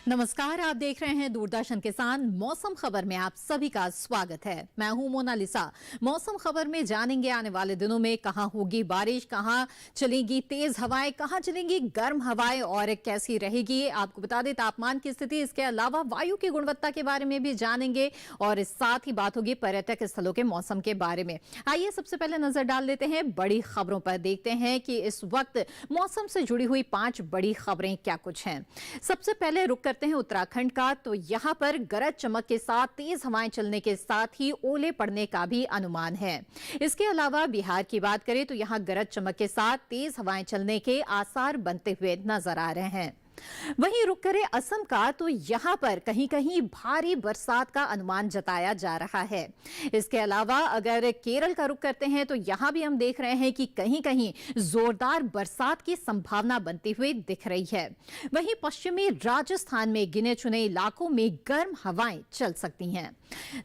नमस्कार, आप देख रहे हैं दूरदर्शन किसान। मौसम खबर में आप सभी का स्वागत है। मैं हूं मोनालिसा। मौसम खबर में जानेंगे आने वाले दिनों में कहां होगी बारिश, कहां चलेंगी तेज हवाएं, कहां चलेंगी गर्म हवाएं और कैसी रहेगी। आपको बता दें तापमान की स्थिति, इसके अलावा वायु की गुणवत्ता के बारे में भी जानेंगे और साथ ही बात होगी पर्यटक स्थलों के मौसम के बारे में। आइए सबसे पहले नजर डाल लेते हैं बड़ी खबरों पर। देखते हैं कि इस वक्त मौसम से जुड़ी हुई 5 बड़ी खबरें क्या कुछ हैं। सबसे पहले रुक करते हैं उत्तराखंड का। तो यहां पर गरज चमक के साथ तेज हवाएं चलने के साथ ही ओले पड़ने का भी अनुमान है। इसके अलावा बिहार की बात करें तो यहां गरज चमक के साथ तेज हवाएं चलने के आसार बनते हुए नजर आ रहे हैं। वहीं रुक करें असम का, तो यहां पर कहीं कहीं भारी बरसात का अनुमान जताया जा रहा है। इसके अलावा अगर केरल का रुख करते हैं तो यहां भी हम देख रहे हैं कि कहीं कहीं जोरदार बरसात की संभावना बनती हुई दिख रही है। वहीं पश्चिमी राजस्थान में गिने चुने इलाकों में गर्म हवाएं चल सकती हैं।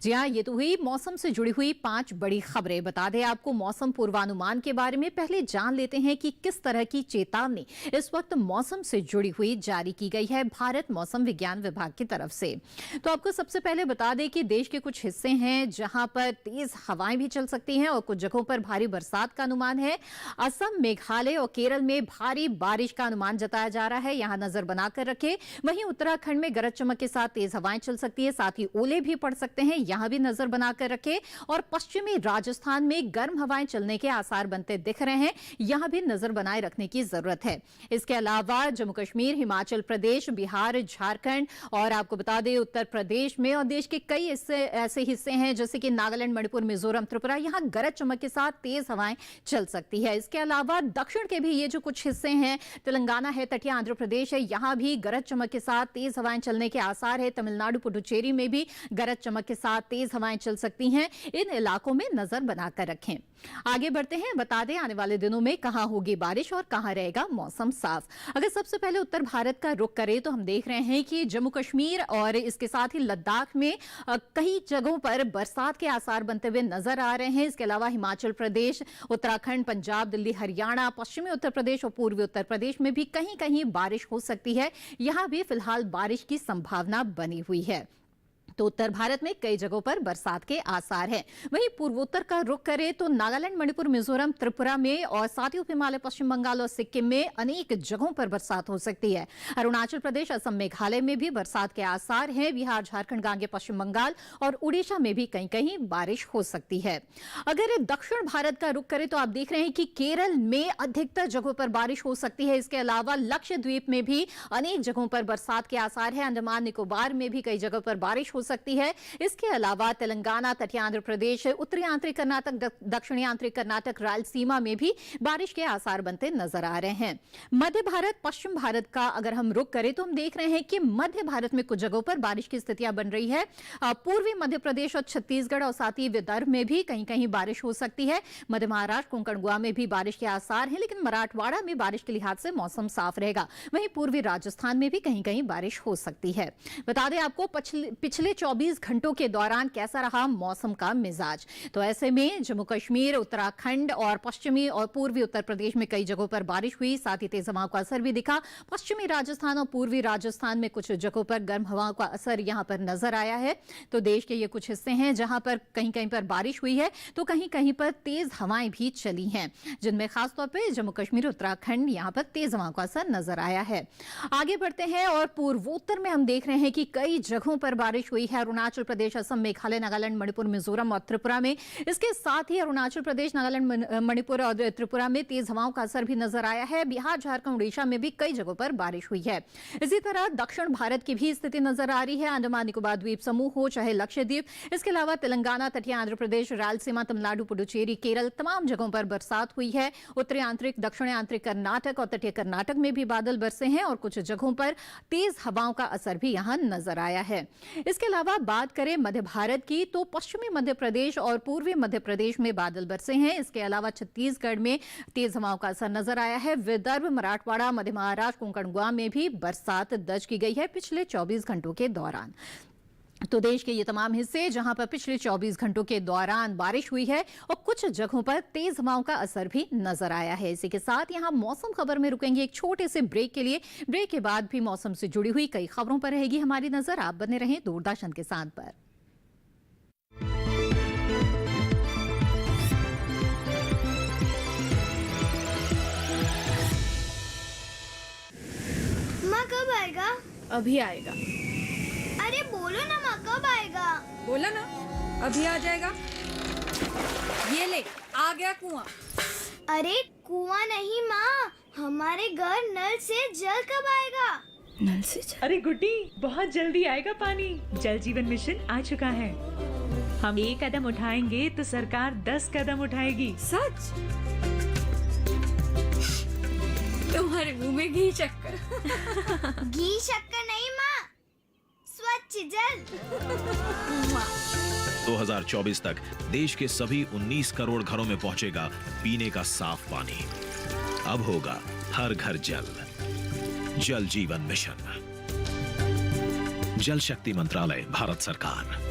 जी हां, ये तो हुई मौसम से जुड़ी हुई 5 बड़ी खबरें। बता दें आपको मौसम पूर्वानुमान के बारे में। पहले जान लेते हैं कि किस तरह की चेतावनी इस वक्त मौसम से जुड़ी हुई जारी की गई है भारत मौसम विज्ञान विभाग की तरफ से। तो आपको सबसे पहले बता दें कि देश के कुछ हिस्से हैं जहां पर तेज हवाएं भी चल सकती हैं और कुछ जगहों पर भारी बरसात का अनुमान है। असम, मेघालय और केरल में भारी बारिश का अनुमान जताया जा रहा है, यहां नजर बनाकर रखें। वहीं उत्तराखंड में गरज चमक के साथ तेज हवाएं चल सकती है, साथ ही ओले भी पड़ सकते हैं, यहां भी नजर बनाकर रखें। और पश्चिमी राजस्थान में गर्म हवाएं चलने के आसार बनते दिख रहे हैं, यहां भी नजर बनाए रखने की जरूरत है। इसके अलावा जम्मू कश्मीर, हिमाचल प्रदेश, बिहार, झारखंड और आपको बता दें उत्तर प्रदेश में और देश के कई ऐसे हिस्से हैं जैसे कि नागालैंड, मणिपुर, मिजोरम, त्रिपुरा, यहां गरज चमक के साथ तेज हवाएं चल सकती है। इसके अलावा दक्षिण के भी ये जो कुछ हिस्से हैं, तेलंगाना है, तटीय आंध्र प्रदेश है, यहां भी गरज चमक के साथ तेज हवाएं चलने के आसार है। तमिलनाडु, पुडुचेरी में भी गरज चमक के साथ तेज हवाएं चल सकती हैं। इन इलाकों में नजर बनाकर रखें। आगे बढ़ते हैं, बता दें आने वाले दिनों में कहां होगी बारिश और कहां रहेगा मौसम साफ। अगर सबसे पहले उत्तर भारत का रुख करें तो हम देख रहे हैं कि जम्मू कश्मीर और इसके साथ ही लद्दाख में कई जगहों पर बरसात के आसार बनते हुए नजर आ रहे हैं। इसके अलावा हिमाचल प्रदेश, उत्तराखंड, पंजाब, दिल्ली, हरियाणा, पश्चिमी उत्तर प्रदेश और पूर्वी उत्तर प्रदेश में भी कहीं कहीं बारिश हो सकती है। यहां भी फिलहाल बारिश की संभावना बनी हुई है। तो उत्तर भारत में कई जगहों पर बरसात के आसार हैं। वहीं पूर्वोत्तर का रुख करें तो नागालैंड, मणिपुर, मिजोरम, त्रिपुरा में और साथ ही उप हिमालय, पश्चिम बंगाल और सिक्किम में अनेक जगहों पर बरसात हो सकती है। अरुणाचल प्रदेश, असम, मेघालय में भी बरसात के आसार हैं। बिहार, झारखंड, गांगे, पश्चिम बंगाल और उड़ीसा में भी कहीं कहीं बारिश हो सकती है। अगर दक्षिण भारत का रुख करें तो आप देख रहे हैं कि केरल में अधिकतर जगहों पर बारिश हो सकती है। इसके अलावा लक्षद्वीप में भी अनेक जगहों पर बरसात के आसार है। अंडमान निकोबार में भी कई जगहों पर बारिश हो सकती है। इसके अलावा तेलंगाना, तटीय आंध्र प्रदेश, उत्तरी आंतरिक कर्नाटक, दक्षिणी आंतरिक कर्नाटक, रायलसीमा में भी बारिश के आसार बनते नजर आ रहे हैं। मध्य भारत, पश्चिम भारत का अगर हम रुख करें तो हम देख रहे हैं कि मध्य भारत में कुछ जगहों पर बारिश की स्थितियां बन रही है। पूर्वी मध्य प्रदेश और छत्तीसगढ़ और साथ ही विदर्भ में भी कहीं कहीं बारिश हो सकती है। मध्य महाराष्ट्र, कोंकण, गोवा में भी बारिश के आसार हैं, लेकिन मराठवाड़ा में बारिश के लिहाज से मौसम साफ रहेगा। वहीं पूर्वी राजस्थान में भी कहीं कहीं बारिश हो सकती है। बता दें आपको पिछले 24 घंटों के दौरान कैसा रहा मौसम का मिजाज। तो ऐसे में जम्मू कश्मीर, उत्तराखंड और पश्चिमी और पूर्वी उत्तर प्रदेश में कई जगहों पर बारिश हुई, साथ ही तेज हवाओं का असर भी दिखा। पश्चिमी राजस्थान और पूर्वी राजस्थान में कुछ जगहों पर गर्म हवाओं का असर यहां पर नजर आया है। तो देश के ये कुछ हिस्से हैं जहां पर कहीं कहीं पर बारिश हुई है, तो कहीं कहीं पर तेज हवाएं भी चली हैं, जिनमें खासतौर पर जम्मू कश्मीर, उत्तराखंड, यहां पर तेज हवाओं का असर नजर आया है। आगे बढ़ते हैं और पूर्वोत्तर में हम देख रहे हैं कि कई जगहों पर बारिश हुई है। अरुणाचल प्रदेश, असम, मेघालय, नागालैंड, मणिपुर, मिजोरम और त्रिपुरा में। इसके साथ ही अरुणाचल प्रदेश, नागालैंड, मणिपुर और त्रिपुरा में तेज हवाओं का असर भी नजर आया है। बिहार, झारखंड, उड़ीसा में भी कई जगहों पर बारिश हुई है। इसी तरह दक्षिण भारत की भी स्थिति नजर आ रही है। अंडमान निकोबार द्वीप समूह हो चाहे लक्षद्वीप, इसके अलावा तेलंगाना, तटीय आंध्र प्रदेश, रायलसीमा, तमिलनाडु, पुडुचेरी, केरल, तमाम जगहों पर बरसात हुई है। उत्तरी आंतरिक, दक्षिणी आंतरिक कर्नाटक और तटीय कर्नाटक में भी बादल बरसे हैं और कुछ जगहों पर तेज हवाओं का असर भी यहां नजर आया है। इसके अलावा बात करें मध्य भारत की तो पश्चिमी मध्य प्रदेश और पूर्वी मध्य प्रदेश में बादल बरसे हैं। इसके अलावा छत्तीसगढ़ में तेज हवाओं का असर नजर आया है। विदर्भ, मराठवाड़ा, मध्य महाराष्ट्र, कोंकण, गोवा में भी बरसात दर्ज की गई है पिछले 24 घंटों के दौरान। तो देश के ये तमाम हिस्से जहां पर पिछले 24 घंटों के दौरान बारिश हुई है और कुछ जगहों पर तेज हवाओं का असर भी नजर आया है। इसी के साथ यहां मौसम खबर में रुकेंगे एक छोटे से ब्रेक के लिए। ब्रेक के बाद भी मौसम से जुड़ी हुई कई खबरों पर रहेगी हमारी नजर। आप बने रहें दूरदर्शन के साथ पर। माँ कब आएगा? अभी आएगा। अरे बोलो ना माँ कब आएगा? बोला ना अभी आ जाएगा। ये ले आ गया कुआं। अरे कुआं नहीं माँ, हमारे घर नल से जल कब आएगा? नल से जल? अरे गुड्डी, बहुत जल्दी आएगा पानी। जल जीवन मिशन आ चुका है। हम एक कदम उठाएंगे तो सरकार 10 कदम उठाएगी। सच? तुम्हारे मुंह में घी चक्कर। घी शक्कर नहीं माँ, स्वच्छ जल। 2024 तक देश के सभी 19 करोड़ घरों में पहुंचेगा पीने का साफ पानी। अब होगा हर घर जल। जल जीवन मिशन, जल शक्ति मंत्रालय, भारत सरकार।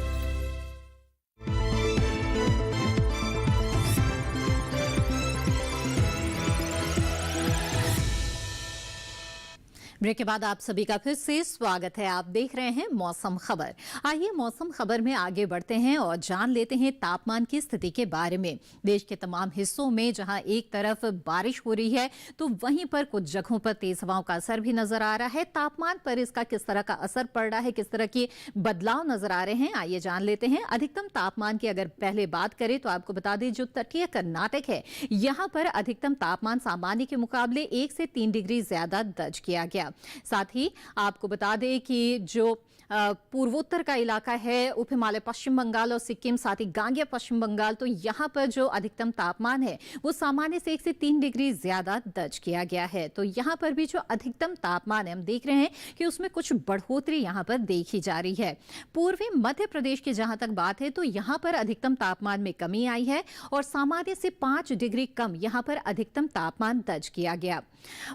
ब्रेक के बाद आप सभी का फिर से स्वागत है। आप देख रहे हैं मौसम खबर। आइए मौसम खबर में आगे बढ़ते हैं और जान लेते हैं तापमान की स्थिति के बारे में। देश के तमाम हिस्सों में जहां एक तरफ बारिश हो रही है तो वहीं पर कुछ जगहों पर तेज हवाओं का असर भी नजर आ रहा है। तापमान पर इसका किस तरह का असर पड़ रहा है, किस तरह के बदलाव नजर आ रहे हैं, आइए जान लेते हैं। अधिकतम तापमान की अगर पहले बात करें तो आपको बता दें जो तटीय कर्नाटक है यहाँ पर अधिकतम तापमान सामान्य के मुकाबले 1 से 3 डिग्री ज्यादा दर्ज किया गया। साथ ही आपको बता दें कि जो पूर्वोत्तर का इलाका है, उप हिमालय पश्चिम बंगाल और सिक्किम, साथ ही गांगेय पश्चिम बंगाल, तो यहाँ पर जो अधिकतम तापमान है वो सामान्य से 1 से 3 डिग्री ज्यादा दर्ज किया गया है। तो यहाँ पर भी जो अधिकतम तापमान है हम देख रहे हैं कि उसमें कुछ बढ़ोतरी यहाँ पर देखी जा रही है। पूर्वी मध्य प्रदेश की जहां तक बात है तो यहाँ पर अधिकतम तापमान में कमी आई है और सामान्य से 5 डिग्री कम यहाँ पर अधिकतम तापमान दर्ज किया गया।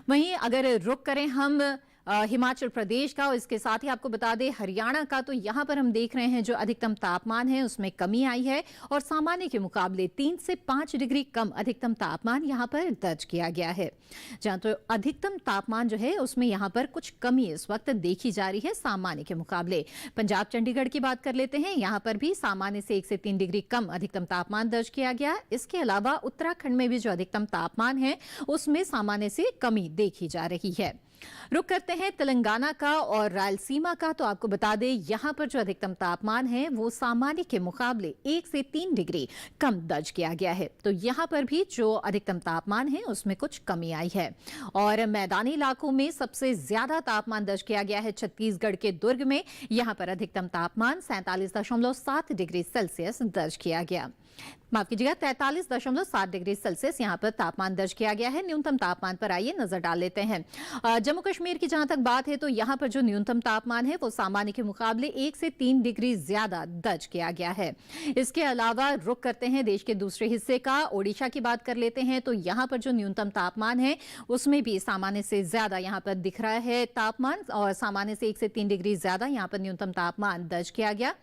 वहीं अगर रुक करें हम हिमाचल प्रदेश का और इसके साथ ही आपको बता दें हरियाणा का, तो यहाँ पर हम देख रहे हैं जो अधिकतम तापमान है उसमें कमी आई है और सामान्य के मुकाबले 3 से 5 डिग्री कम अधिकतम तापमान यहाँ पर दर्ज किया गया है। जहाँ तो अधिकतम तापमान जो है उसमें यहाँ पर कुछ कमी इस वक्त देखी जा रही है सामान्य के मुकाबले। पंजाब चंडीगढ़ की बात कर लेते हैं, यहाँ पर भी सामान्य से 1 से 3 डिग्री कम अधिकतम तापमान दर्ज किया गया। इसके अलावा उत्तराखंड में भी जो अधिकतम तापमान है उसमें सामान्य से कमी देखी जा रही है। रुक करते हैं तेलंगाना का और रायलसीमा का, तो आपको बता दें यहाँ पर जो अधिकतम तापमान है वो सामान्य के मुकाबले 1 से 3 डिग्री कम दर्ज किया गया है। तो यहाँ पर भी जो अधिकतम तापमान है उसमें कुछ कमी आई है। और मैदानी इलाकों में सबसे ज्यादा तापमान दर्ज किया गया है छत्तीसगढ़ के दुर्ग में। यहाँ पर अधिकतम तापमान 47.7 डिग्री सेल्सियस दर्ज किया गया। माफ कीजिएगा 43.7 डिग्री सेल्सियस यहाँ पर तापमान दर्ज किया गया है। न्यूनतम तापमान पर आइए नजर डाल लेते हैं। जम्मू कश्मीर की जहां तक बात है तो यहाँ पर जो न्यूनतम तापमान है वो सामान्य के मुकाबले 1 से 3 डिग्री ज्यादा दर्ज किया गया है। इसके अलावा रुक करते हैं देश के दूसरे हिस्से का, ओडिशा की बात कर लेते हैं तो यहाँ पर जो न्यूनतम तापमान है उसमें भी सामान्य से ज्यादा यहाँ पर दिख रहा है तापमान और सामान्य से 1 से 3 डिग्री ज्यादा यहाँ पर न्यूनतम तापमान दर्ज किया गया।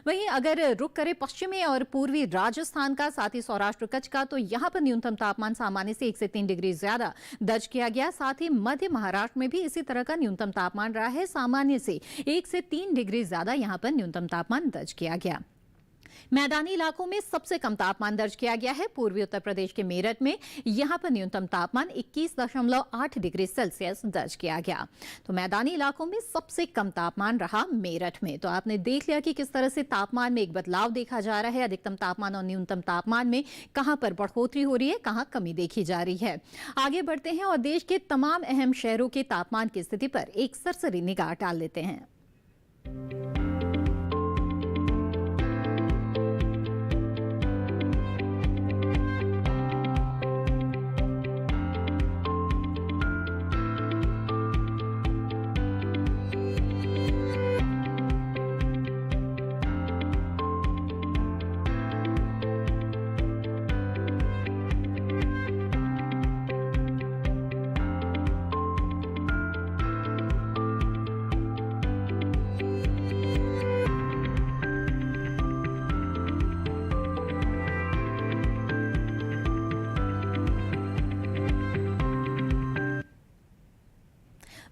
वहीं अगर रुक करे पश्चिमी और पूर्वी राजस्थान का, साथ ही सौराष्ट्र कच्छ का, तो यहाँ पर न्यूनतम तापमान सामान्य से 1 से 3 डिग्री ज्यादा दर्ज किया गया। साथ ही मध्य महाराष्ट्र में भी इसी तरह का न्यूनतम तापमान रहा है, सामान्य से 1 से 3 डिग्री ज्यादा यहाँ पर न्यूनतम तापमान दर्ज किया गया। मैदानी इलाकों में सबसे कम तापमान दर्ज किया गया है पूर्वी उत्तर प्रदेश के मेरठ में। यहां पर न्यूनतम तापमान 21.8 डिग्री सेल्सियस दर्ज किया गया। तो मैदानी इलाकों में सबसे कम तापमान रहा मेरठ में। तो आपने देख लिया कि किस तरह से तापमान में एक बदलाव देखा जा रहा है। अधिकतम तापमान और न्यूनतम तापमान में कहां पर बढ़ोतरी हो रही है, कहां कमी देखी जा रही है। आगे बढ़ते हैं और देश के तमाम अहम शहरों के तापमान की स्थिति पर एक सरसरी निगाह डाल लेते हैं।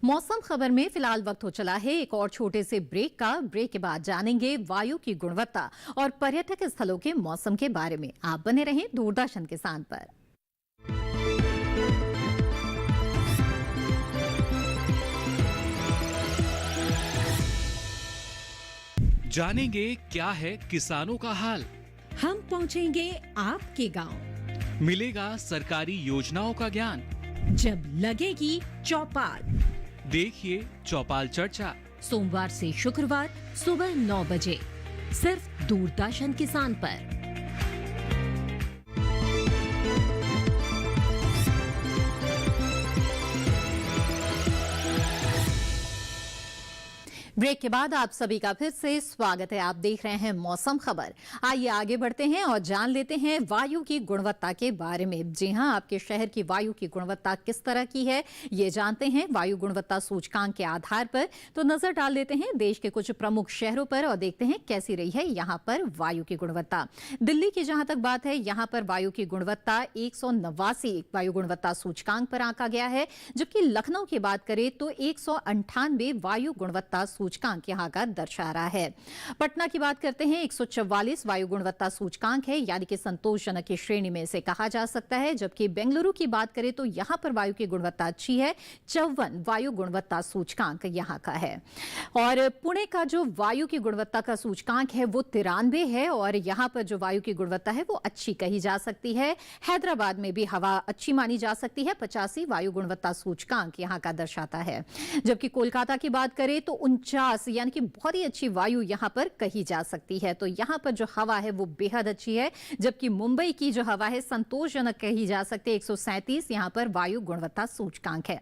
मौसम खबर में फिलहाल वक्त हो चला है एक और छोटे से ब्रेक का। ब्रेक के बाद जानेंगे वायु की गुणवत्ता और पर्यटक स्थलों के मौसम के बारे में। आप बने रहें दूरदर्शन किसान पर। जानेंगे क्या है किसानों का हाल। हम पहुंचेंगे आपके गांव। मिलेगा सरकारी योजनाओं का ज्ञान। जब लगेगी चौपाल। देखिए चौपाल चर्चा सोमवार से शुक्रवार सुबह 9 बजे सिर्फ दूरदर्शन किसान पर। ब्रेक के बाद आप सभी का फिर से स्वागत है। आप देख रहे हैं मौसम खबर। आइए आगे बढ़ते हैं और जान लेते हैं वायु की गुणवत्ता के बारे में। जी हां, आपके शहर की वायु की गुणवत्ता किस तरह की है ये जानते हैं वायु गुणवत्ता सूचकांक के आधार पर। तो नजर डाल लेते हैं देश के कुछ प्रमुख शहरों पर और देखते हैं कैसी रही है यहाँ पर वायु की गुणवत्ता। दिल्ली की जहां तक बात है, यहाँ पर वायु की गुणवत्ता 189 वायु गुणवत्ता सूचकांक पर आंका गया है, जबकि लखनऊ की बात करें तो 198 वायु गुणवत्ता सूचकांक यहां का दर्शा रहा है। पटना की बात करते हैं 144 वायु गुणवत्ता सूचकांक है, यानी कि संतोषजनक की श्रेणी में इसे कहा जा सकता है। जबकि बेंगलुरु की बात करें तो यहां पर वायु की गुणवत्ता अच्छी है, 54 वायु गुणवत्ता सूचकांक यहां का है। और पुणे का जो वायु की गुणवत्ता का सूचकांक है वो 93 है और यहां पर जो वायु की गुणवत्ता है वो अच्छी कही जा सकती है। हैदराबाद में भी हवा अच्छी मानी जा सकती है, 85 वायु गुणवत्ता सूचकांक यहां का दर्शाता है। जबकि कोलकाता की बात करें तो 49 यानी कि बहुत ही अच्छी वायु यहां पर कही जा सकती है। तो यहां पर जो हवा है वो बेहद अच्छी है। जबकि मुंबई की जो हवा है संतोषजनक कही जा सकती है, 137 यहां पर वायु गुणवत्ता सूचकांक है।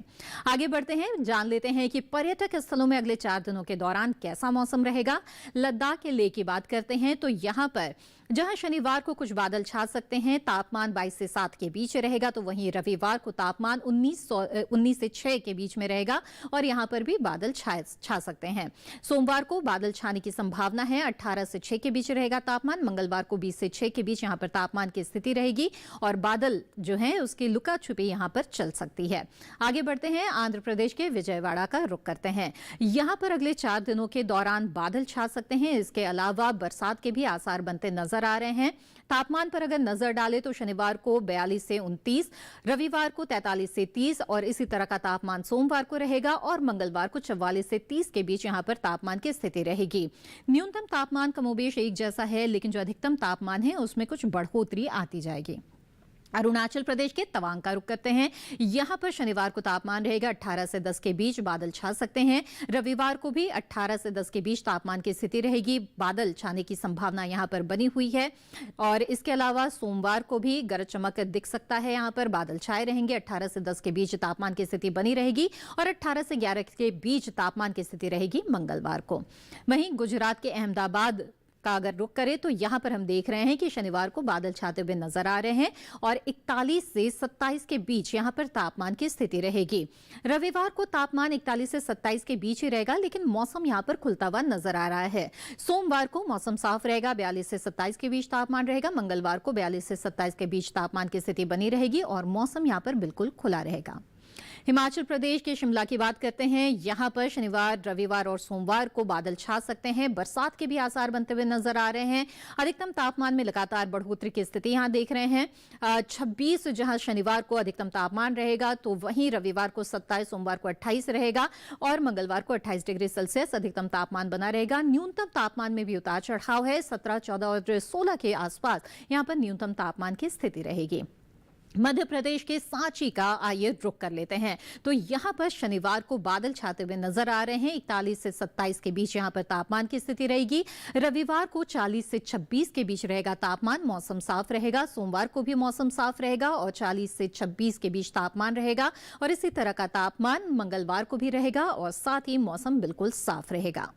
आगे बढ़ते हैं, जान लेते हैं कि पर्यटक स्थलों में अगले 4 दिनों के दौरान कैसा मौसम रहेगा। लद्दाख के लेह की बात करते हैं तो यहां पर जहां शनिवार को कुछ बादल छा सकते हैं, तापमान 22 से 7 के बीच रहेगा, तो वहीं रविवार को तापमान 19 से 6 के बीच में रहेगा और यहां पर भी बादल छा सकते हैं। सोमवार को बादल छाने की संभावना है, 18 से 6 के बीच रहेगा तापमान। मंगलवार को 20 से 6 के बीच यहां पर तापमान की स्थिति रहेगी और बादल जो है उसकी लुका छुपी यहां पर चल सकती है। आगे बढ़ते हैं, आंध्र प्रदेश के विजयवाड़ा का रुख करते हैं। यहां पर अगले 4 दिनों के दौरान बादल छा सकते हैं। इसके अलावा बरसात के भी आसार बनते नजर आ रहे हैं। तापमान पर अगर नजर डालें तो शनिवार को 42 से 29, रविवार को 43 से 30 और इसी तरह का तापमान सोमवार को रहेगा और मंगलवार को 44 से 30 के बीच यहां पर तापमान की स्थिति रहेगी। न्यूनतम तापमान कमोबेश एक जैसा है, लेकिन जो अधिकतम तापमान है उसमें कुछ बढ़ोतरी आती जाएगी। अरुणाचल प्रदेश के तवांग का रुख करते हैं। यहां पर शनिवार को तापमान रहेगा 18 से 10 के बीच, बादल छा सकते हैं। रविवार को भी 18 से 10 के बीच तापमान की स्थिति रहेगी, बादल छाने की संभावना यहां पर बनी हुई है। और इसके अलावा सोमवार को भी गरज चमक दिख सकता है, यहां पर बादल छाए रहेंगे। 18 से 10 के बीच तापमान की स्थिति बनी रहेगी और 18 से 11 के बीच तापमान की स्थिति रहेगी मंगलवार को। वहीं गुजरात के अहमदाबाद का अगर रुख करें तो यहां पर हम देख रहे हैं कि शनिवार को बादल छाते हुए नजर आ रहे हैं और 41 से 27 के बीच यहां पर तापमान की स्थिति रहेगी। रविवार को तापमान 41 से 27 के बीच ही रहेगा, लेकिन मौसम यहां पर खुलता हुआ नजर आ रहा है। सोमवार को मौसम साफ रहेगा, 42 से 27 के बीच तापमान रहेगा। मंगलवार को 42 से 27 के बीच तापमान की स्थिति बनी रहेगी और मौसम यहां पर बिल्कुल खुला रहेगा। हिमाचल प्रदेश के शिमला की बात करते हैं। यहां पर शनिवार, रविवार और सोमवार को बादल छा सकते हैं। बरसात के भी आसार बनते हुए नजर आ रहे हैं। अधिकतम तापमान में लगातार बढ़ोतरी की स्थिति यहां देख रहे हैं। 26 जहां शनिवार को अधिकतम तापमान रहेगा, तो वहीं रविवार को 27, सोमवार को 28 रहेगा और मंगलवार को 28 डिग्री सेल्सियस अधिकतम तापमान बना रहेगा। न्यूनतम तापमान में भी उतार चढ़ाव है, 17, 14 और 16 के आसपास यहां पर न्यूनतम तापमान की स्थिति रहेगी। मध्य प्रदेश के सांची का आइए रुख कर लेते हैं। तो यहां पर शनिवार को बादल छाते हुए नजर आ रहे हैं, 41 से 27 के बीच यहां पर तापमान की स्थिति रहेगी। रविवार को 40 से 26 के बीच रहेगा तापमान, मौसम साफ रहेगा। सोमवार को भी मौसम साफ रहेगा और 40 से 26 के बीच तापमान रहेगा और इसी तरह का तापमान मंगलवार को भी रहेगा और साथ ही मौसम बिल्कुल साफ रहेगा।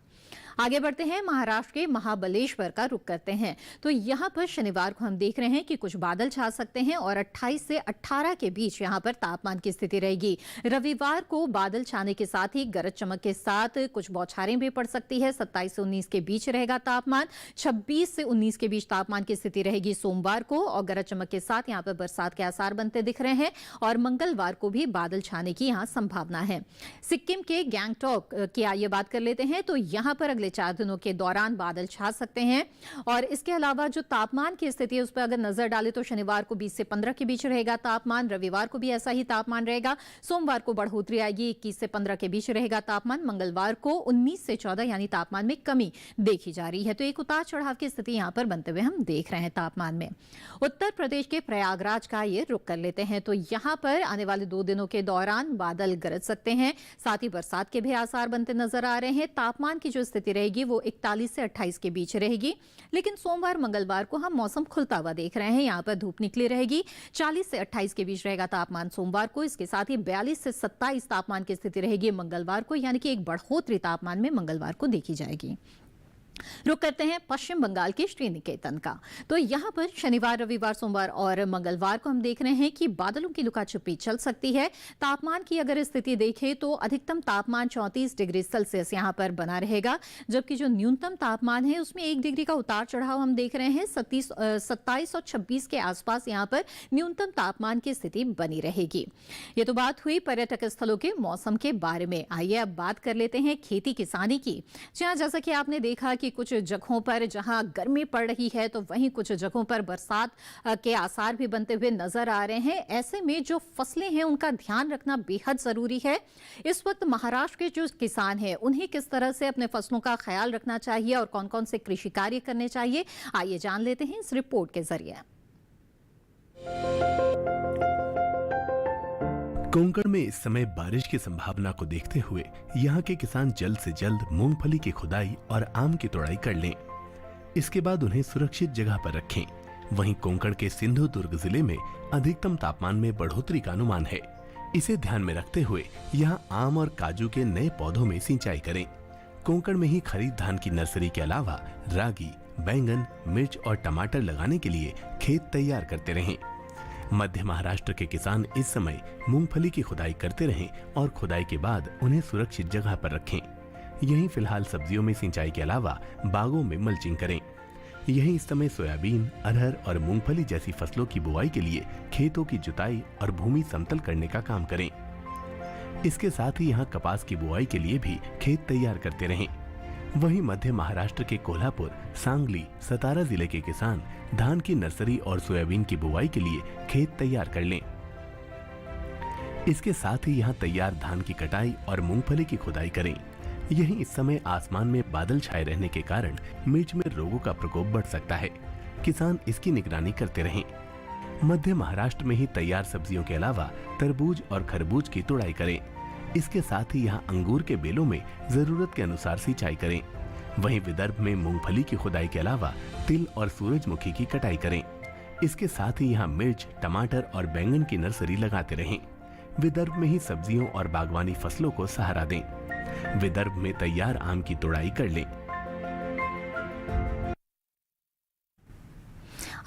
आगे बढ़ते हैं, महाराष्ट्र के महाबलेश्वर का रुख करते हैं। तो यहाँ पर शनिवार को हम देख रहे हैं कि कुछ बादल छा सकते हैं और 28 से 18 के बीच यहाँ पर तापमान की स्थिति रहेगी। रविवार को बादल छाने के साथ ही गरज चमक के साथ कुछ बौछारें भी पड़ सकती है। 27 से 19 के बीच रहेगा तापमान। 26 से 19 के बीच तापमान की स्थिति रहेगी सोमवार को और गरज चमक के साथ यहाँ पर बरसात के आसार बनते दिख रहे हैं। और मंगलवार को भी बादल छाने की यहाँ संभावना है। सिक्किम के गैंगटॉक की आइए बात कर लेते हैं। तो यहाँ पर अगले 4 दिनों के दौरान बादल छा सकते हैं। और इसके अलावा जो तापमान की स्थिति है उस पर अगर नजर डालें तो शनिवार को 20 से 15 के बीच रहेगा तापमान। रविवार को भी ऐसा ही तापमान रहेगा। सोमवार को बढ़ोतरी आएगी, 21 से 15 के बीच रहेगा तापमान। मंगलवार को 19 से 14 यानी तापमान में कमी देखी जा रही है। तो एक उतार चढ़ाव की स्थिति यहाँ पर बनते हुए हम देख रहे हैं तापमान में। उत्तर प्रदेश के प्रयागराज का ये रुख कर लेते हैं। तो यहाँ पर आने वाले 2 दिनों के दौरान बादल गरज सकते हैं, साथ ही बरसात के भी आसार बनते नजर आ रहे हैं। तापमान की जो स्थिति रहेगी वो 41 से 28 के बीच रहेगी। लेकिन सोमवार मंगलवार को हम मौसम खुलता हुआ देख रहे हैं। यहाँ पर धूप निकली रहेगी। 40 से 28 के बीच रहेगा तापमान सोमवार को। इसके साथ ही 42 से 27 तापमान की स्थिति रहेगी मंगलवार को, यानी कि एक बढ़ोतरी तापमान में मंगलवार को देखी जाएगी। रुक करते हैं पश्चिम बंगाल के श्रीनिकेतन का। तो यहाँ पर शनिवार, रविवार, सोमवार और मंगलवार को हम देख रहे हैं कि बादलों की लुका छिपी चल सकती है। तापमान की अगर स्थिति देखें तो अधिकतम तापमान 34 डिग्री सेल्सियस यहाँ पर बना रहेगा, जबकि जो न्यूनतम तापमान है उसमें 1 डिग्री का उतार चढ़ाव हम देख रहे हैं। 27 और 26 के आसपास यहाँ पर न्यूनतम तापमान की स्थिति बनी रहेगी। ये तो बात हुई पर्यटक स्थलों के मौसम के बारे में। आइए अब बात कर लेते हैं खेती किसानी की। जैसा कि आपने देखा कि कुछ जगहों पर जहां गर्मी पड़ रही है तो वहीं कुछ जगहों पर बरसात के आसार भी बनते हुए नजर आ रहे हैं। ऐसे में जो फसलें हैं उनका ध्यान रखना बेहद जरूरी है। इस वक्त महाराष्ट्र के जो किसान हैं उन्हें किस तरह से अपने फसलों का ख्याल रखना चाहिए और कौन कौन से कृषि कार्य करने चाहिए, आइए जान लेते हैं इस रिपोर्ट के जरिए। कोंकण में इस समय बारिश की संभावना को देखते हुए यहाँ के किसान जल्द से जल्द मूंगफली की खुदाई और आम की तोड़ाई कर लें। इसके बाद उन्हें सुरक्षित जगह पर रखें। वहीं कोंकण के सिंधुदुर्ग जिले में अधिकतम तापमान में बढ़ोतरी का अनुमान है। इसे ध्यान में रखते हुए यहाँ आम और काजू के नए पौधों में सिंचाई करें। कोंकण में ही खरीफ धान की नर्सरी के अलावा रागी, बैंगन, मिर्च और टमाटर लगाने के लिए खेत तैयार करते रहें। मध्य महाराष्ट्र के किसान इस समय मूंगफली की खुदाई करते रहें और खुदाई के बाद उन्हें सुरक्षित जगह पर रखें। यहीं फिलहाल सब्जियों में सिंचाई के अलावा बागों में मल्चिंग करें। यहीं इस समय सोयाबीन, अरहर और मूंगफली जैसी फसलों की बुआई के लिए खेतों की जुताई और भूमि समतल करने का काम करें। इसके साथ ही यहाँ कपास की बुआई के लिए भी खेत तैयार करते रहें। वहीं मध्य महाराष्ट्र के कोल्हापुर, सांगली, सतारा जिले के किसान धान की नर्सरी और सोयाबीन की बुआई के लिए खेत तैयार कर लें। इसके साथ ही यहाँ तैयार धान की कटाई और मूंगफली की खुदाई करें। यहीं इस समय आसमान में बादल छाए रहने के कारण मिर्च में रोगों का प्रकोप बढ़ सकता है। किसान इसकी निगरानी करते रहें। मध्य महाराष्ट्र में ही तैयार सब्जियों के अलावा तरबूज और खरबूज की तुड़ाई करें। इसके साथ ही यहाँ अंगूर के बेलों में जरूरत के अनुसार सिंचाई करें। वहीं विदर्भ में मूंगफली की खुदाई के अलावा तिल और सूरजमुखी की कटाई करें। इसके साथ ही यहाँ मिर्च, टमाटर और बैंगन की नर्सरी लगाते रहें। विदर्भ में ही सब्जियों और बागवानी फसलों को सहारा दें। विदर्भ में तैयार आम की तुड़ाई कर लें।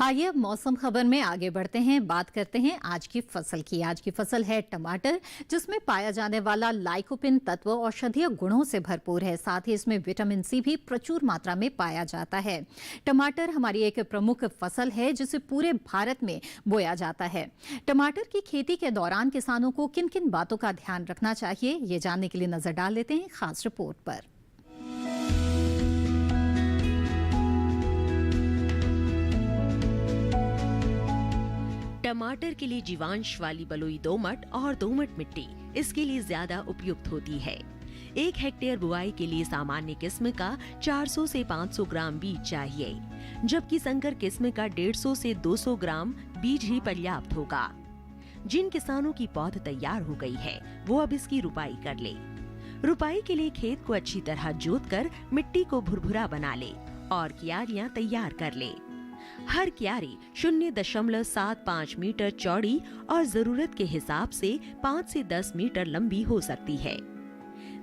आइए अब मौसम खबर में आगे बढ़ते हैं, बात करते हैं आज की फसल की। आज की फसल है टमाटर, जिसमें पाया जाने वाला लाइकोपिन तत्व औषधीय गुणों से भरपूर है। साथ ही इसमें विटामिन सी भी प्रचुर मात्रा में पाया जाता है। टमाटर हमारी एक प्रमुख फसल है जिसे पूरे भारत में बोया जाता है। टमाटर की खेती के दौरान किसानों को किन किन बातों का ध्यान रखना चाहिए, ये जानने के लिए नजर डाल लेते हैं खास रिपोर्ट पर। टमाटर के लिए जीवांश वाली बलुई दोमट और दोमट मिट्टी इसके लिए ज्यादा उपयुक्त होती है। 1 हेक्टेयर बुआई के लिए सामान्य किस्म का 400 से 500 ग्राम बीज चाहिए, जबकि संकर किस्म का 150 से 200 ग्राम बीज ही पर्याप्त होगा। जिन किसानों की पौध तैयार हो गई है वो अब इसकी रुपाई कर ले। रुपाई के लिए खेत को अच्छी तरह जोतकर मिट्टी को भुरभुरा बना ले और क्यारियां तैयार कर ले। हर क्यारी 0.75 मीटर चौड़ी और जरूरत के हिसाब से 5 से 10 मीटर लंबी हो सकती है।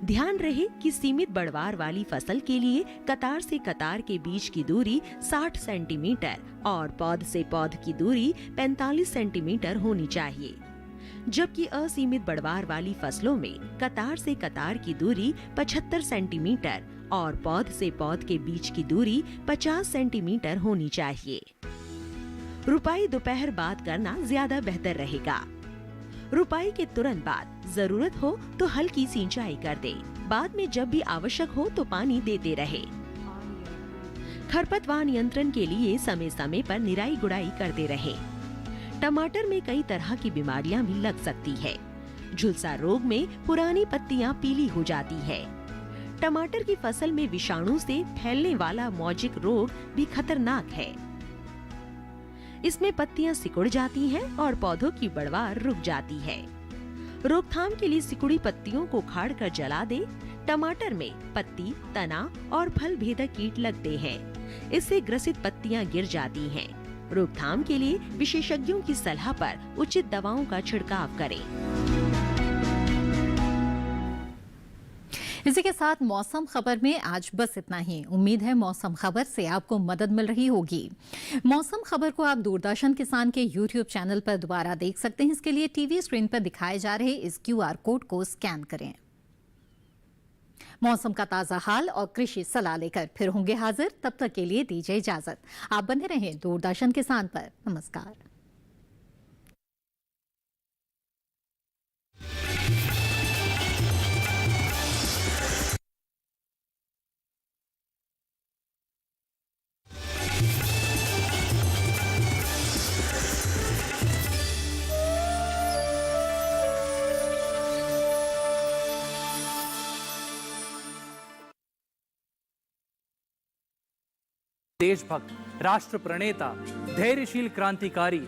ध्यान रहे कि सीमित बढ़वार वाली फसल के लिए कतार से कतार के बीच की दूरी 60 सेंटीमीटर और पौध से पौध की दूरी 45 सेंटीमीटर होनी चाहिए, जबकि असीमित बढ़वार वाली फसलों में कतार से कतार की दूरी 75 सेंटीमीटर और पौध से पौध के बीच की दूरी 50 सेंटीमीटर होनी चाहिए। रुपाई दोपहर बाद करना ज्यादा बेहतर रहेगा। रुपाई के तुरंत बाद जरूरत हो तो हल्की सिंचाई कर दे। बाद में जब भी आवश्यक हो तो पानी देते रहे। खरपतवार नियंत्रण के लिए समय समय पर निराई गुड़ाई करते रहे। टमाटर में कई तरह की बीमारियां भी लग सकती है। झुलसा रोग में पुरानी पत्तियां पीली हो जाती है। टमाटर की फसल में विषाणु से फैलने वाला मौजिक रोग भी खतरनाक है। इसमें पत्तियां सिकुड़ जाती हैं और पौधों की बढ़वार रुक जाती है। रोकथाम के लिए सिकुड़ी पत्तियों को उखाड़ कर जला दे। टमाटर में पत्ती, तना और फल भेदक कीट लगते हैं। इससे ग्रसित पत्तियां गिर जाती हैं। रोकथाम के लिए विशेषज्ञों की सलाह पर उचित दवाओं का छिड़काव करें। इसी के साथ मौसम खबर में आज बस इतना ही। उम्मीद है मौसम खबर से आपको मदद मिल रही होगी। मौसम खबर को आप दूरदर्शन किसान के YouTube चैनल पर दोबारा देख सकते हैं। इसके लिए टीवी स्क्रीन पर दिखाए जा रहे इस QR कोड को स्कैन करें। मौसम का ताजा हाल और कृषि सलाह लेकर फिर होंगे हाजिर। तब तक के लिए दीजिए इजाजत। आप बने रहें दूरदर्शन किसान पर। नमस्कार। देशभक्त, राष्ट्र प्रणेता, धैर्यशील क्रांतिकारी,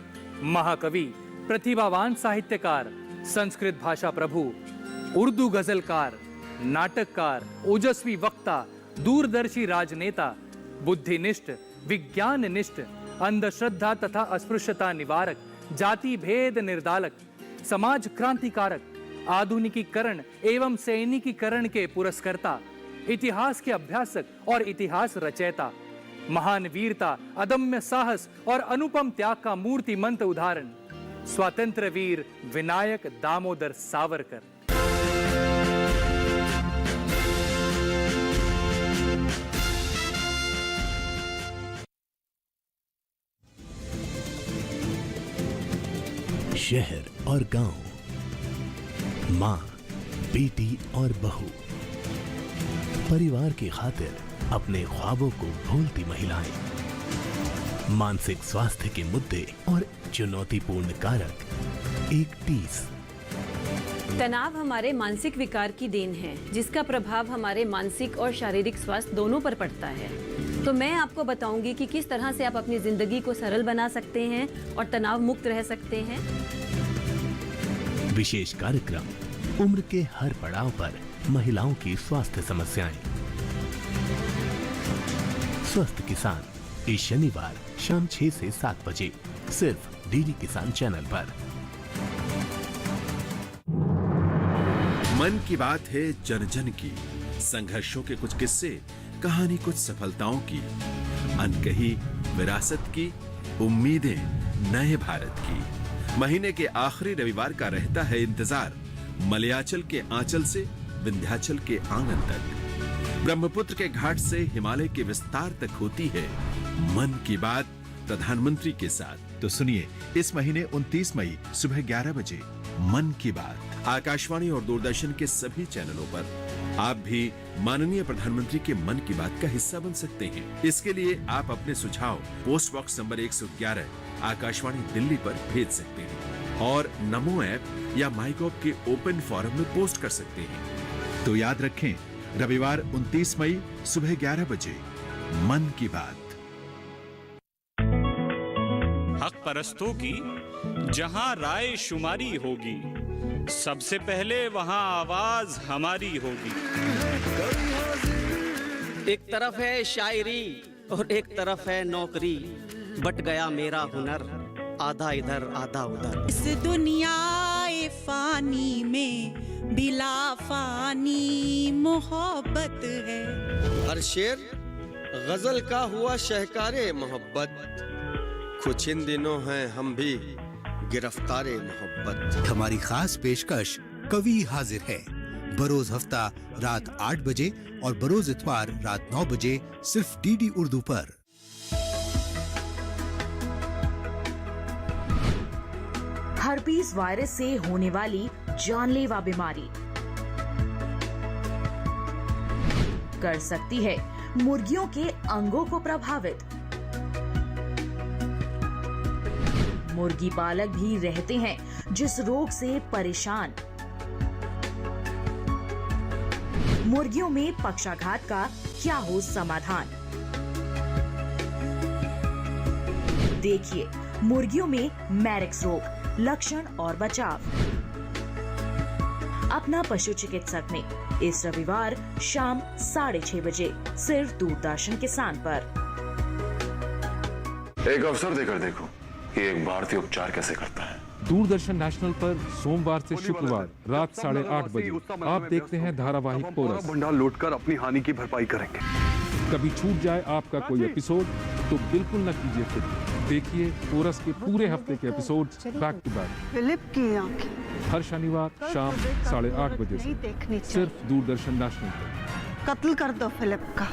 महाकवि, प्रतिभावान साहित्यकार, संस्कृत भाषा प्रभु, उर्दू गजलकार, नाटककार, ओजस्वी वक्ता, दूरदर्शी राजनेता, बुद्धिनिष्ठ, विज्ञाननिष्ठ, अंधश्रद्धा तथा अस्पृश्यता निवारक, जाति भेद निर्दालक, समाज क्रांतिकारक, आधुनिकीकरण एवं सैनिकीकरण के पुरस्कर्ता, इतिहास के अभ्यासक और इतिहास रचयिता, महान वीरता, अदम्य साहस और अनुपम त्याग का मूर्तिमंत उदाहरण, स्वतंत्र वीर विनायक दामोदर सावरकर। शहर और गांव, माँ, बेटी और बहू, परिवार की खातिर अपने ख्वाबों को भूलती महिलाएं, मानसिक स्वास्थ्य के मुद्दे और चुनौतीपूर्ण कारक, एक टीस। तनाव हमारे मानसिक विकार की देन है, जिसका प्रभाव हमारे मानसिक और शारीरिक स्वास्थ्य दोनों पर पड़ता है। तो मैं आपको बताऊंगी कि किस तरह से आप अपनी जिंदगी को सरल बना सकते हैं और तनाव मुक्त रह सकते हैं। विशेष कार्यक्रम, उम्र के हर पड़ाव पर महिलाओं की स्वास्थ्य समस्याएं। स्वस्थ किसान इस शनिवार शाम 6 से 7 बजे सिर्फ डीडी किसान चैनल पर। मन की बात है जन जन की, संघर्षों के कुछ किस्से, कहानी कुछ सफलताओं की, अनकही विरासत की, उम्मीदें नए भारत की। महीने के आखिरी रविवार का रहता है इंतजार, मलयाचल के आंचल से विंध्याचल के आंगन तक, ब्रह्मपुत्र के घाट से हिमालय के विस्तार तक होती है मन की बात प्रधानमंत्री के साथ। तो सुनिए इस महीने 29 मई सुबह 11 बजे मन की बात आकाशवाणी और दूरदर्शन के सभी चैनलों पर। आप भी माननीय प्रधानमंत्री के मन की बात का हिस्सा बन सकते हैं। इसके लिए आप अपने सुझाव post box number 111 Akashvani Delhi पर भेज सकते हैं और नमो ऐप या माईगॉव के ओपन फोरम में पोस्ट कर सकते हैं। तो याद रखें, रविवार 29 मई सुबह 11 बजे मन की बात। हक परस्तों की जहां राय शुमारी होगी, सबसे पहले वहां आवाज हमारी होगी। एक तरफ है शायरी और एक तरफ है नौकरी, बट गया मेरा हुनर, आधा इधर आधा उधर। इस दुनिया फानी में बिला फानी मोहब्बत है। हर शेर गजल का हुआ शहकारे मोहब्बत, कुछ इन दिनों हैं हम भी गिरफ्तारे मोहब्बत। हमारी खास पेशकश कवि हाजिर है बरोज हफ्ता रात 8 बजे और बरोज इतवार रात 9 बजे सिर्फ डीडी उर्दू पर। हर्पीज वायरस से होने वाली जानलेवा बीमारी कर सकती है मुर्गियों के अंगों को प्रभावित। मुर्गी पालक भी रहते हैं जिस रोग से परेशान। मुर्गियों में पक्षाघात का क्या हो समाधान? देखिए मुर्गियों में मैरिक्स रोग, लक्षण और बचाव अपना पशु चिकित्सक में इस रविवार शाम 6:30 बजे सिर्फ दूरदर्शन किसान पर। एक अवसर देकर देखो कि एक भारतीय उपचार कैसे करता है। दूरदर्शन नेशनल पर सोमवार से शुक्रवार रात 8:30 बजे आप देखते हैं धारावाहिक पोरस। भंडार लूटकर अपनी हानि की भरपाई करेंगे। कभी छूट जाए आपका कोई एपिसोड तो बिल्कुल न कीजिए फिक्र। देखिए पोरस के पूरे हफ्ते के episodes back to back. Philip की आंखें हर शनिवार शाम 8:30 बजे से सिर्फ दूरदर्शन नेशनल पर। कत्ल कर दो फिलिप का।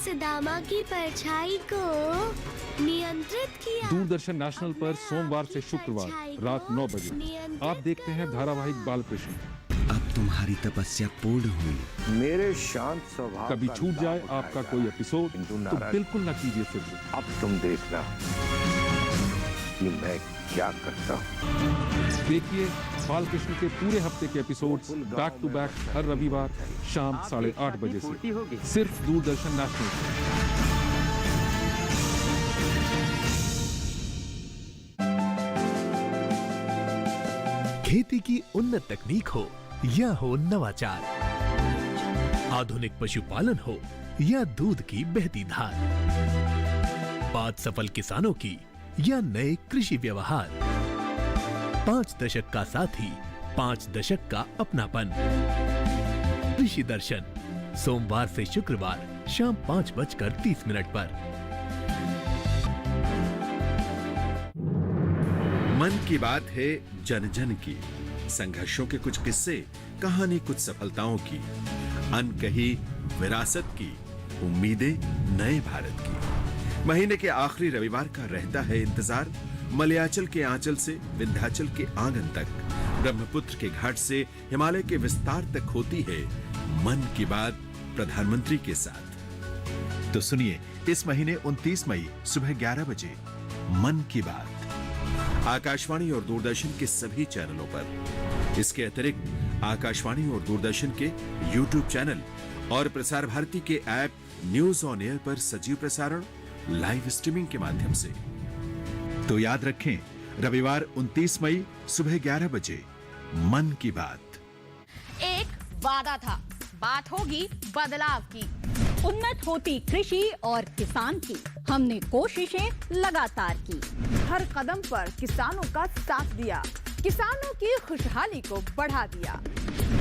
सुदामा की परछाई को नियंत्रित किया। दूरदर्शन नेशनल पर सोमवार से शुक्रवार रात 9 बजे आप देखते हैं धारावाहिक बाल कृष्ण। अब तुम्हारी तपस्या पूर्ण हुई। मेरे शांत स्वभाव कभी छूट जाए आपका कोई एपिसोड तो बिल्कुल न कीजिए फिक्र। अब तुम देखना कि मैं क्या करता हूँ। देखिए बाल कृष्ण के पूरे हफ्ते के एपिसोड्स बैक टू बैक हर रविवार शाम 8:30 बजे से सिर्फ दूरदर्शन नेशनल पर। खेती की उन्नत तकनीक हो या हो नवाचार, आधुनिक पशुपालन हो या दूध की बहती धार, बात सफल किसानों की या नए कृषि व्यवहार, 5 दशक का साथी, 5 दशक का अपनापन। कृषि दर्शन सोमवार से शुक्रवार शाम 5:30 पर। मन की बात है जन जन की, संघर्षों के कुछ किस्से, कहानी कुछ सफलताओं की, अनकही विरासत की, उम्मीदें नए भारत की। महीने के आखिरी रविवार का रहता है इंतजार। मलयाचल के आंचल से विंध्याचल के आंगन तक, ब्रह्मपुत्र के घाट से हिमालय के विस्तार तक होती है मन की बात प्रधानमंत्री के साथ। तो सुनिए इस महीने 29 मई सुबह 11 बजे मन की बात आकाशवाणी और दूरदर्शन के सभी चैनलों पर। इसके अतिरिक्त आकाशवाणी और दूरदर्शन के YouTube चैनल और प्रसार भारती के ऐप न्यूज ऑन एयर पर सजीव प्रसारण लाइव स्ट्रीमिंग के माध्यम से। तो याद रखें रविवार 29 मई सुबह 11 बजे मन की बात। एक वादा था, बात होगी बदलाव की, उन्नत होती कृषि और किसान की। हमने कोशिशें लगातार की, हर कदम पर किसानों का साथ दिया, किसानों की खुशहाली को बढ़ा दिया।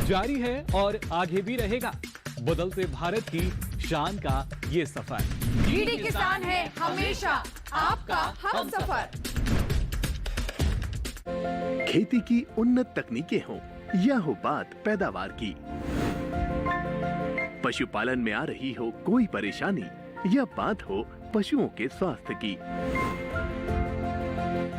जारी है और आगे भी रहेगा बदलते भारत की शान का ये सफर। डीडी किसान है हमेशा आपका हमसफर। खेती की उन्नत तकनीकें हों या हो बात पैदावार की, पशुपालन में आ रही हो कोई परेशानी या बात हो पशुओं के स्वास्थ्य की,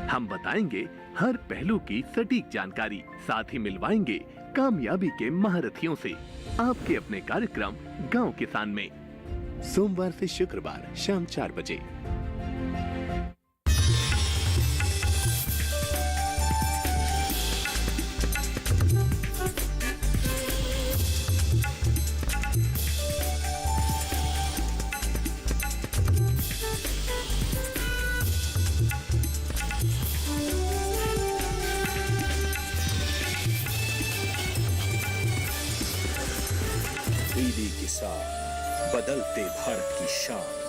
हम बताएंगे हर पहलू की सटीक जानकारी, साथ ही मिलवाएंगे कामयाबी के महारथियों से। आपके अपने कार्यक्रम गांव किसान में सोमवार से शुक्रवार शाम 4 बजे। मिसाल, बदलते भारत की शान।